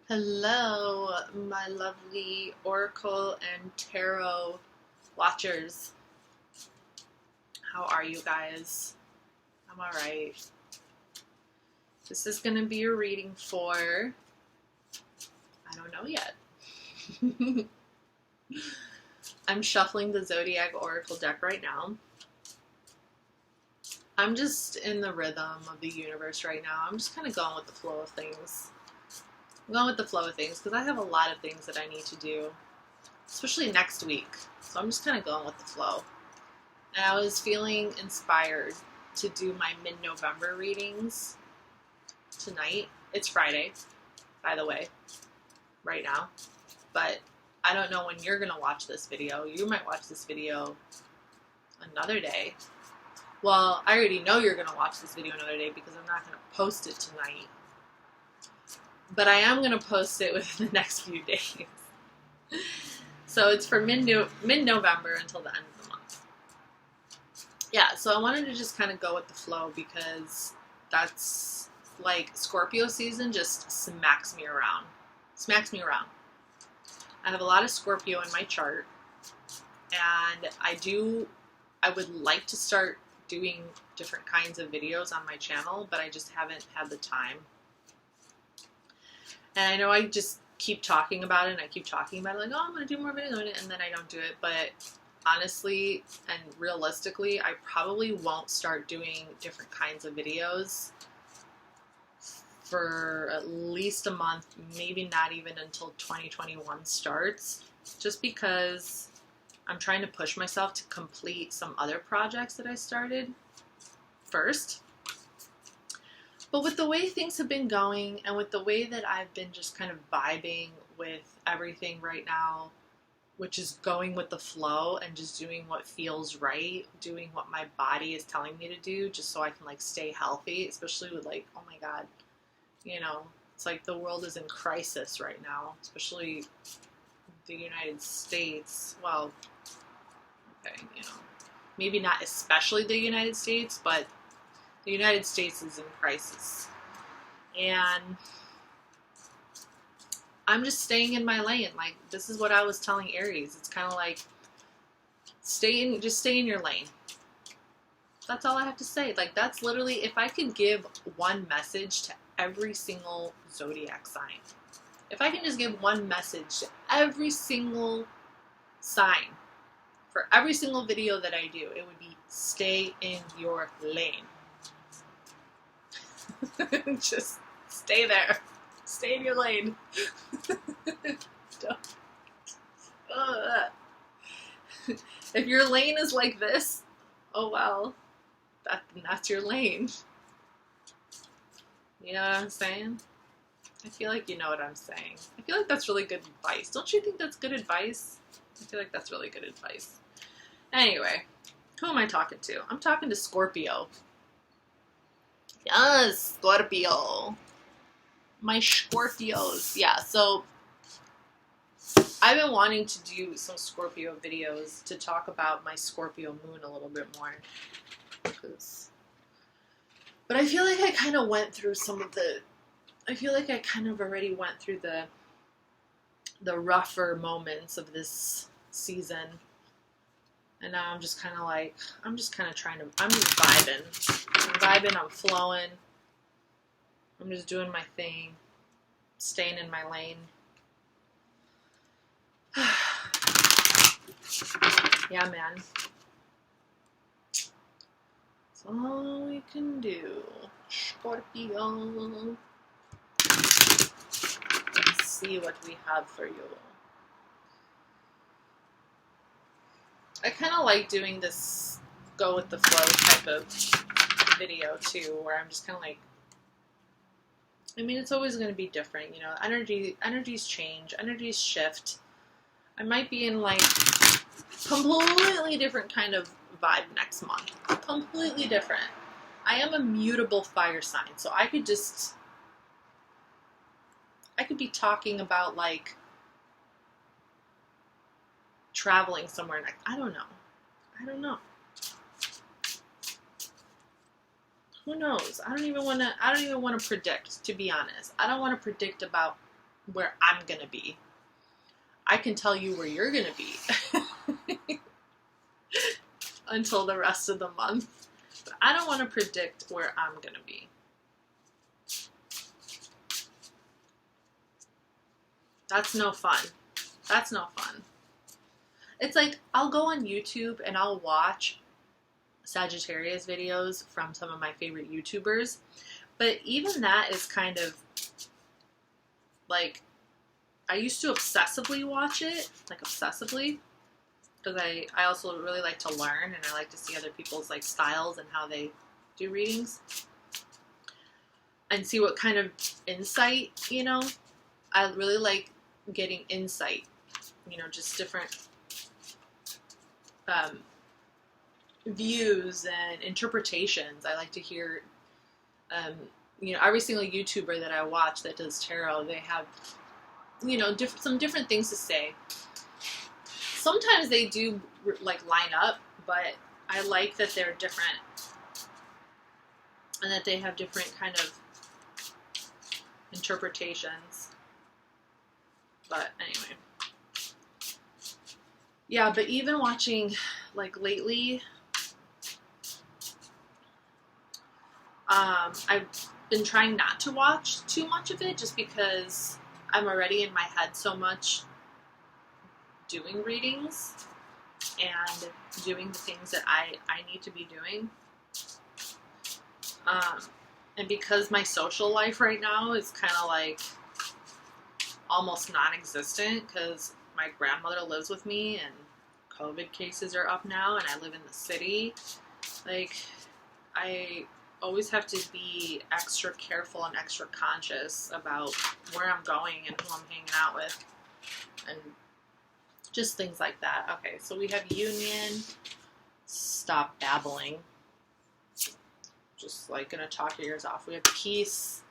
Hello, my lovely Oracle and Tarot watchers. How are you guys? I'm alright. This is going to be a reading for, I don't know yet. I'm shuffling the Zodiac Oracle deck right now. I'm just in the rhythm of the universe right now. I'm just kind of going with the flow of things. I'm going with the flow of things because I have a lot of things that I need to do, especially next week. So I'm just kind of going with the flow. And I was feeling inspired to do my mid-November readings tonight. It's Friday, by the way, right now. But I don't know when you're going to watch this video. You might watch this video another day. Well, I already know you're going to watch this video another day because I'm not going to post it tonight. But I am going to post it within the next few days. So it's for mid-November until the end of the month. Yeah, so I wanted to just kind of go with the flow because that's like Scorpio season just smacks me around. I have a lot of Scorpio in my chart. And I would like to start doing different kinds of videos on my channel, but I just haven't had the time. And I know I just keep talking about it, and I keep talking about it, like, oh, I'm going to do more videos, and then I don't do it. But honestly and realistically, I probably won't start doing different kinds of videos for at least a month, maybe not even until 2021 starts, just because I'm trying to push myself to complete some other projects that I started first. But with the way things have been going and with the way that I've been just kind of vibing with everything right now, which is going with the flow and just doing what feels right, doing what my body is telling me to do just so I can like stay healthy, especially with like, oh my God, you know, it's like the world is in crisis right now, especially the United States. Well, okay, you know, maybe not especially the United States, but the United States is in crisis. And I'm just staying in my lane. Like, this is what I was telling Aries. It's kind of like, just stay in your lane. That's all I have to say. Like, that's literally, if I could give one message to every single zodiac sign, if I can just give one message to every single sign for every single video that I do, it would be stay in your lane. Just stay there. Stay in your lane. If your lane is like this, oh well, that's your lane. You know what I'm saying? I feel like you know what I'm saying. I feel like that's really good advice. Don't you think that's good advice? I feel like that's really good advice. Anyway, who am I talking to? I'm talking to Scorpio. Yes, Scorpio. My Scorpios. Yeah, so I've been wanting to do some Scorpio videos to talk about my Scorpio moon a little bit more. But I feel like I kind of went through I feel like I kind of already went through the rougher moments of this season. And now I'm just kind of like, I'm just vibing. I'm flowing. I'm just doing my thing. Staying in my lane. Yeah, man. That's all we can do. Scorpio. Let's see what we have for you. I kind of like doing this go with the flow type of video too, where I'm just kind of like, I mean, it's always going to be different, you know, energies change, energies shift. I might be in like completely different kind of vibe next month, completely different. I am a mutable fire sign, so I could be talking about like traveling somewhere next. I don't know. Who knows? I don't even want to predict, to be honest. I don't want to predict about where I'm going to be. I can tell you where you're going to be until the rest of the month. But I don't want to predict where I'm going to be. That's no fun. That's no fun. It's like, I'll go on YouTube and I'll watch Sagittarius videos from some of my favorite YouTubers. But even that is kind of like, I used to obsessively watch it, like obsessively, because I also really like to learn and I like to see other people's like styles and how they do readings and see what kind of insight, you know. I really like getting insight, you know, just different views and interpretations. I like to hear, you know, every single YouTuber that I watch that does tarot, they have, you know, some different things to say. Sometimes they do like line up, but I like that they're different and that they have different kind of interpretations. But anyway. Yeah, but even watching, like, lately, I've been trying not to watch too much of it just because I'm already in my head so much doing readings and doing the things that I need to be doing. And because my social life right now is kind of like almost non-existent because my grandmother lives with me and COVID cases are up now and I live in the city, like, I always have to be extra careful and extra conscious about where I'm going and who I'm hanging out with and just things like that. Okay, so we have union. Stop babbling. Just like gonna talk your ears off. We have peace.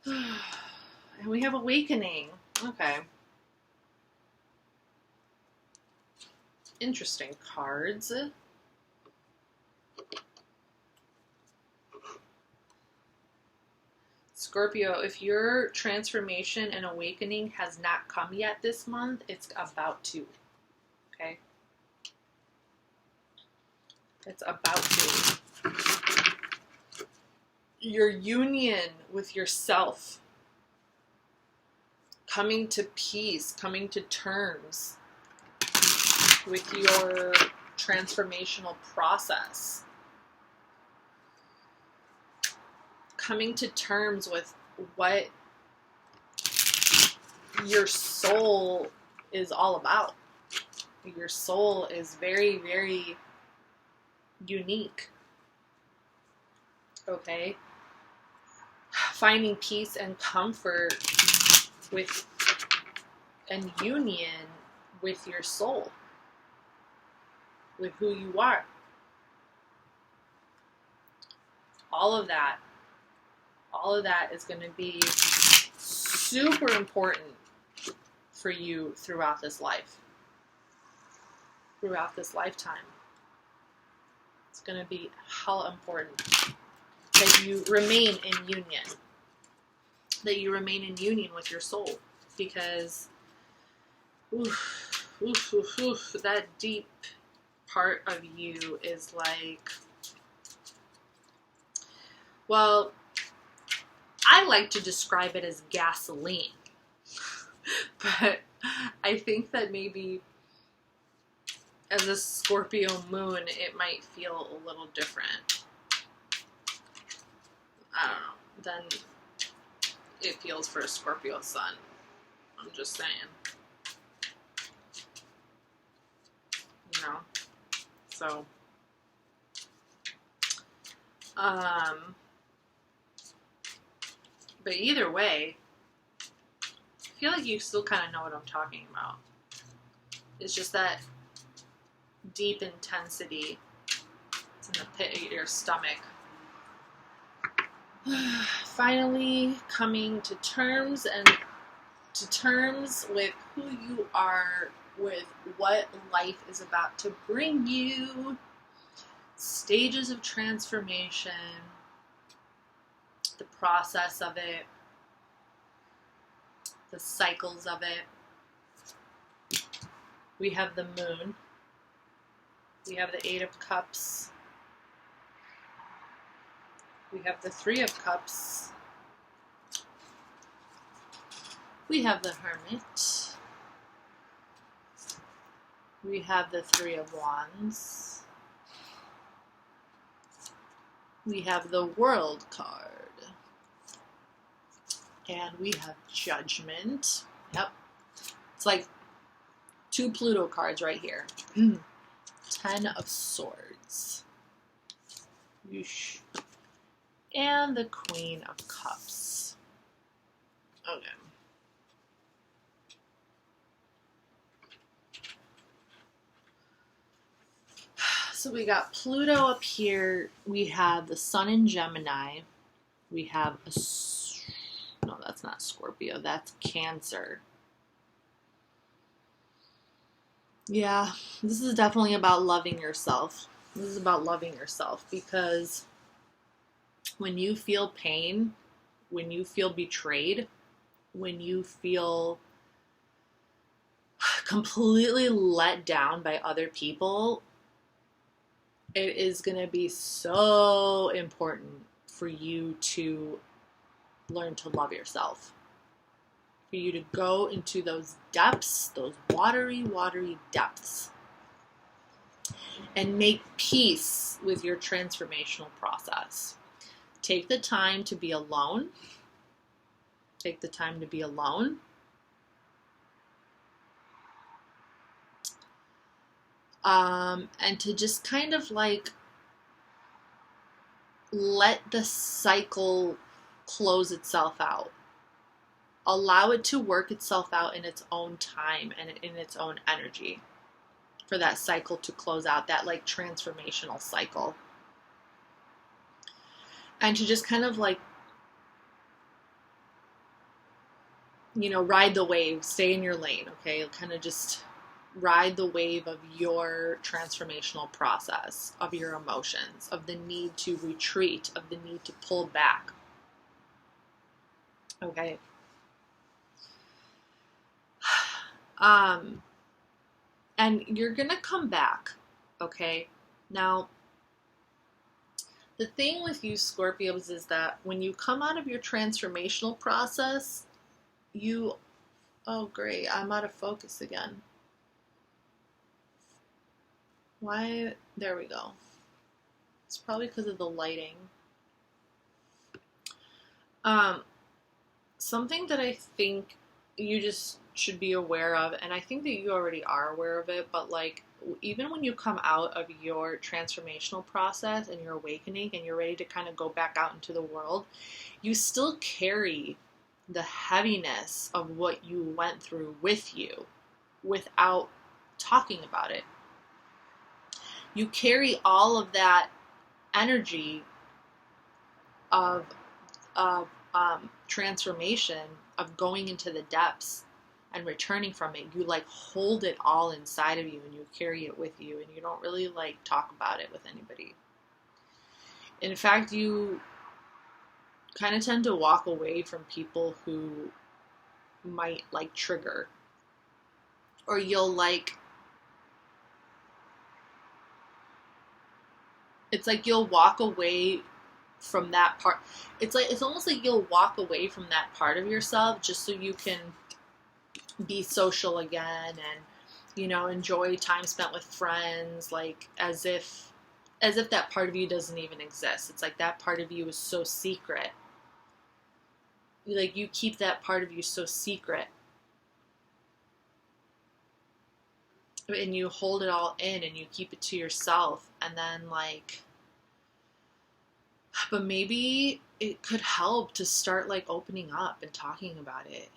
And we have awakening. Okay. Interesting cards. Scorpio, if your transformation and awakening has not come yet this month, it's about to. Okay? It's about to. Your union with yourself, coming to peace, coming to terms with your transformational process, coming to terms with what your soul is all about. Your soul is very, very unique. Okay? Finding peace and comfort with and union with your soul, with who you are. All of that is going to be super important for you throughout this life, throughout this lifetime. It's going to be hella important that you remain in union, with your soul, because that deep part of you is like, well, I like to describe it as gasoline, but I think that maybe as a Scorpio moon, it might feel a little different. I don't know. Than it feels for a Scorpio sun. I'm just saying. You know? So, but either way, I feel like you still kind of know what I'm talking about. It's just that deep intensity. It's in the pit of your stomach. Finally coming to terms with who you are, with what life is about to bring you, stages of transformation, the process of it, the cycles of it. We have the Moon. We have the Eight of Cups. We have the Three of Cups. We have the Hermit. We have the Three of Wands. We have the World card. And we have Judgment. Yep. It's like 2 Pluto cards right here. 10 of Swords. Whoosh. And the Queen of Cups. Okay. So we got Pluto up here. We have the Sun in Gemini. We have no, that's not Scorpio. That's Cancer. Yeah, this is definitely about loving yourself. This is about loving yourself because when you feel pain, when you feel betrayed, when you feel completely let down by other people, it is going to be so important for you to learn to love yourself. For you to go into those depths, those watery, watery depths, and make peace with your transformational process. Take the time to be alone. Take the time to be alone. And to just kind of like let the cycle close itself out. Allow it to work itself out in its own time and in its own energy for that cycle to close out, that like transformational cycle. And to just kind of like, you know, ride the wave, stay in your lane, okay? Kind of just ride the wave of your transformational process, of your emotions, of the need to retreat, of the need to pull back. Okay. And you're gonna come back, okay? Now, the thing with you Scorpios is that when you come out of your transformational process, oh great, I'm out of focus again. Why? There we go. It's probably because of the lighting. Something that I think you just should be aware of, and I think that you already are aware of it, but like even when you come out of your transformational process and your awakening and you're ready to kind of go back out into the world, you still carry the heaviness of what you went through with you without talking about it. You carry all of that energy of transformation, of going into the depths and returning from it. You like hold it all inside of you and you carry it with you, and you don't really like talk about it with anybody. In fact, you kind of tend to walk away from people who might like trigger, or you'll like, it's like you'll walk away from that part. It's almost like you'll walk away from that part of yourself just so you can be social again and, you know, enjoy time spent with friends, like as if that part of you doesn't even exist. It's like that part of you is so secret. Like you keep that part of you so secret. And you hold it all in and you keep it to yourself, and then like, but maybe it could help to start like opening up and talking about it,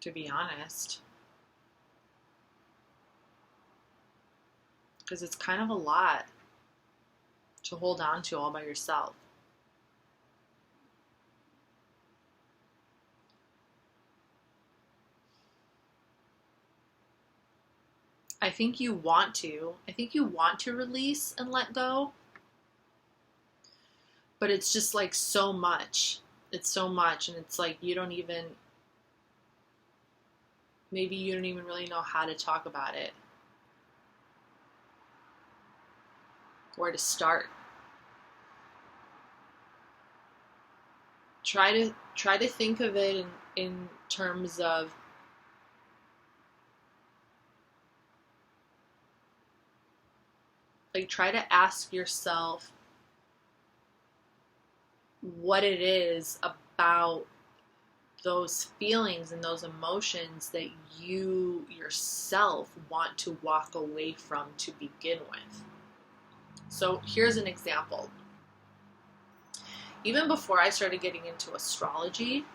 to be honest, because it's kind of a lot to hold on to all by yourself. I think you want to release and let go, but it's just like so much. It's so much, and it's like you don't even, maybe you don't even really know how to talk about it, where to start. Try to think of it in terms of like, try to ask yourself what it is about those feelings and those emotions that you yourself want to walk away from to begin with. So here's an example. Even before I started getting into astrology,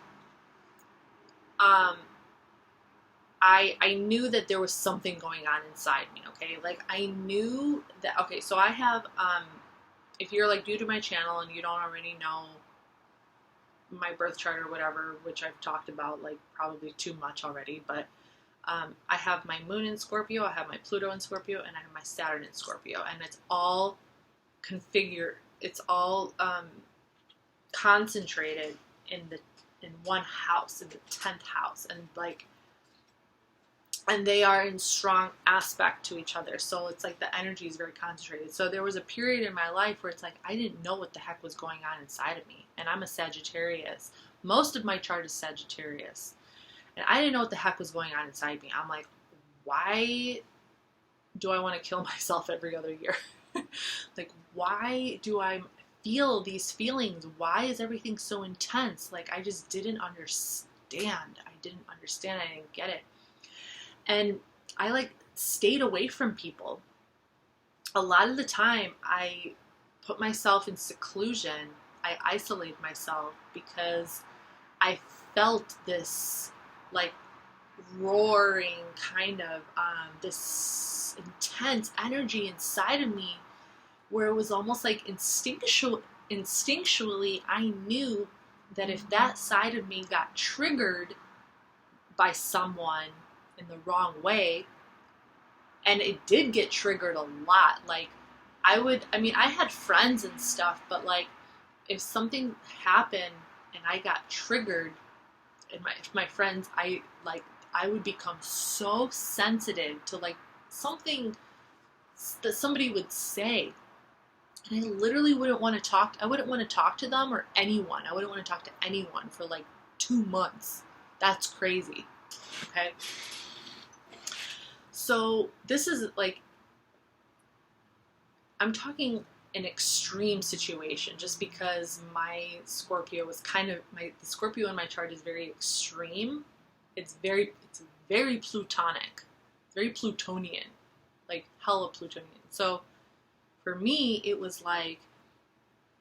I knew that there was something going on inside me, okay? Like, I knew that, okay, so I have, if you're, like, new to my channel and you don't already know my birth chart or whatever, which I've talked about, like, probably too much already, but I have my moon in Scorpio, I have my Pluto in Scorpio, and I have my Saturn in Scorpio, and it's all configured, it's all concentrated in one house, in the 10th house, and like, and they are in strong aspect to each other. So it's like the energy is very concentrated. So there was a period in my life where it's like I didn't know what the heck was going on inside of me. And I'm a Sagittarius. Most of my chart is Sagittarius. And I didn't know what the heck was going on inside me. I'm like, why do I want to kill myself every other year? Like, why do I feel these feelings? Why is everything so intense? Like, I just didn't understand. I didn't get it. And I like stayed away from people. A lot of the time I put myself in seclusion. I isolated myself because I felt this like roaring kind of this intense energy inside of me where it was almost like instinctually I knew that if that side of me got triggered by someone in the wrong way, and it did get triggered a lot, like I had friends and stuff, but like if something happened and I got triggered and my friends, I would become so sensitive to like something that somebody would say, and I literally wouldn't want to talk to them or anyone. I wouldn't want to talk to anyone for like 2 months. That's crazy. Okay. So this is like, I'm talking an extreme situation just because my Scorpio is the Scorpio in my chart is very extreme. It's very Plutonic, very Plutonian, like hella Plutonian. So for me, it was like,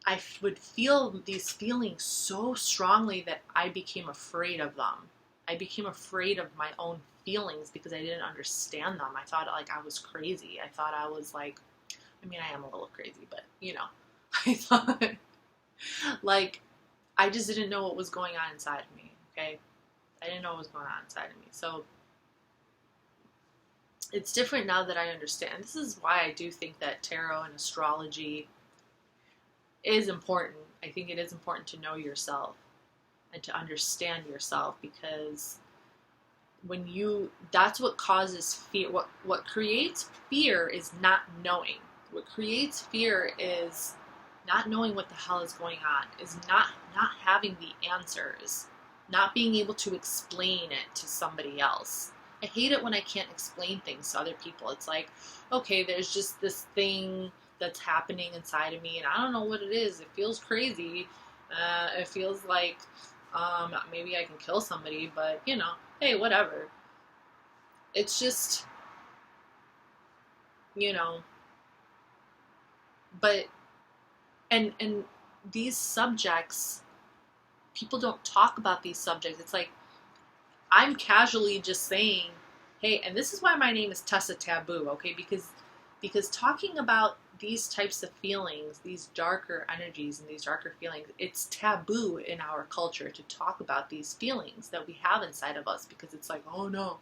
I would feel these feelings so strongly that I became afraid of them. I became afraid of my own feelings because I didn't understand them. I thought like I was crazy. I thought I was like, I mean, I am a little crazy, but you know, I thought like I just didn't know what was going on inside of me. Okay. I didn't know what was going on inside of me. So it's different now that I understand. This is why I do think that tarot and astrology is important. I think it is important to know yourself and to understand yourself, because that's what causes fear. What creates fear is not knowing. What creates fear is not knowing what the hell is going on, is not having the answers, not being able to explain it to somebody else. I hate it when I can't explain things to other people. It's like, okay, there's just this thing that's happening inside of me, and I don't know what it is. It feels crazy. It feels like maybe I can kill somebody, but you know, hey, whatever. It's just, you know, but, and these subjects, people don't talk about these subjects. It's like, I'm casually just saying, hey, and this is why my name is TESA Taboo, okay? Because talking about these types of feelings, these darker energies and these darker feelings, it's taboo in our culture to talk about these feelings that we have inside of us, because it's like, oh no,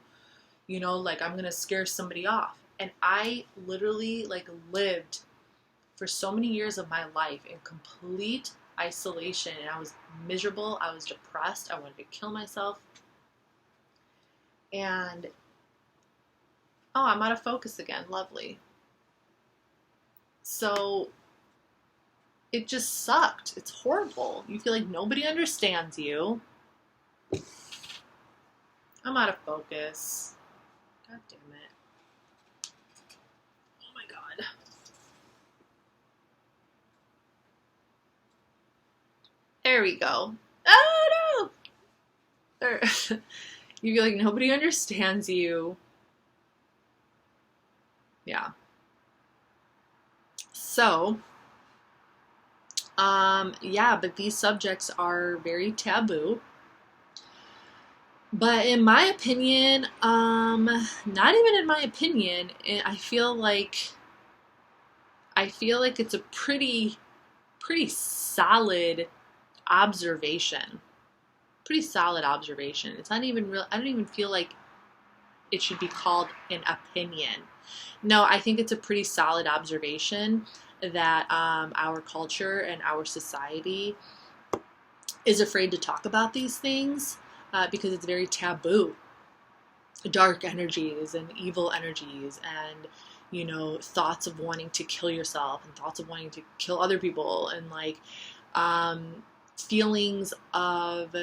you know, like I'm gonna scare somebody off. And I literally like lived for so many years of my life in complete isolation, and I was miserable. I was depressed. I wanted to kill myself. And, oh, I'm out of focus again. Lovely. So it just sucked. It's horrible. You feel like nobody understands you. I'm out of focus. God damn it. Oh my God. There we go. Oh no! You feel like nobody understands you. Yeah. So, yeah, but these subjects are very taboo. But in my opinion, not even in my opinion, I feel like it's a pretty solid observation. Pretty solid observation. It's not even real. I don't even feel like it should be called an opinion. No, I think it's a pretty solid observation that our culture and our society is afraid to talk about these things because it's very taboo. Dark energies and evil energies and, you know, thoughts of wanting to kill yourself and thoughts of wanting to kill other people and like feelings of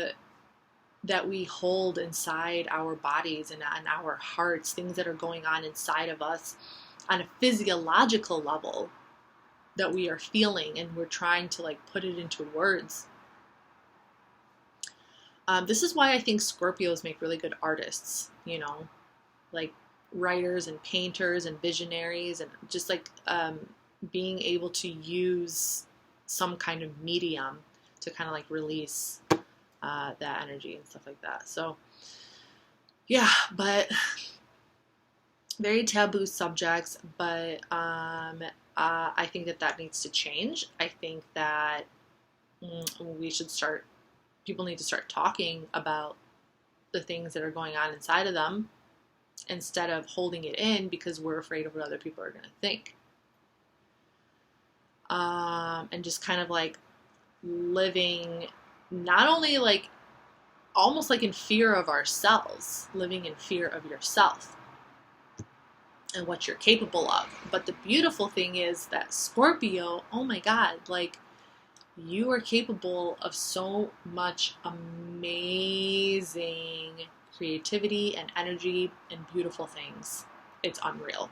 that we hold inside our bodies and our hearts, things that are going on inside of us on a physiological level that we are feeling, and we're trying to like put it into words. This is why I think Scorpios make really good artists, you know, like writers and painters and visionaries, and just like being able to use some kind of medium to kind of like release that energy and stuff like that. So yeah, but very taboo subjects, but I think that needs to change. I think that people need to start talking about the things that are going on inside of them instead of holding it in because we're afraid of what other people are going to think. And just kind of like living not only like almost like in fear of ourselves, living in fear of yourself and what you're capable of. But the beautiful thing is that Scorpio, oh my God, like you are capable of so much amazing creativity and energy and beautiful things. It's unreal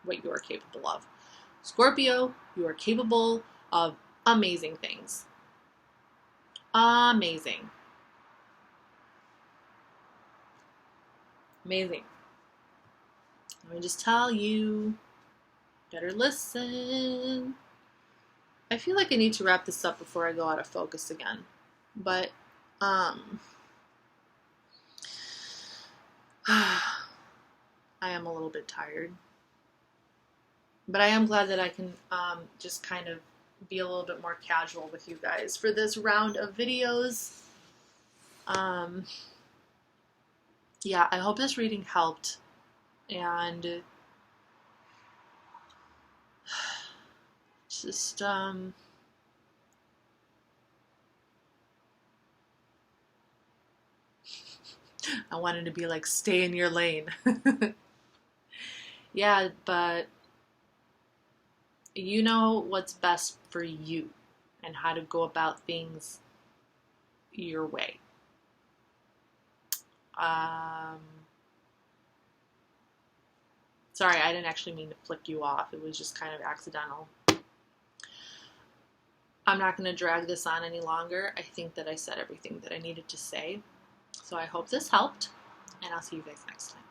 what you are capable of. Scorpio, you are capable of amazing things. Amazing. Amazing. Let me just tell you, better listen. I feel like I need to wrap this up before I go out of focus again. But, I am a little bit tired. But I am glad that I can just kind of be a little bit more casual with you guys for this round of videos. Yeah, I hope this reading helped. And just I wanted to be like, stay in your lane. Yeah, but you know what's best for you and how to go about things your way. Sorry, I didn't actually mean to flick you off. It was just kind of accidental. I'm not going to drag this on any longer. I think that I said everything that I needed to say. So I hope this helped, and I'll see you guys next time.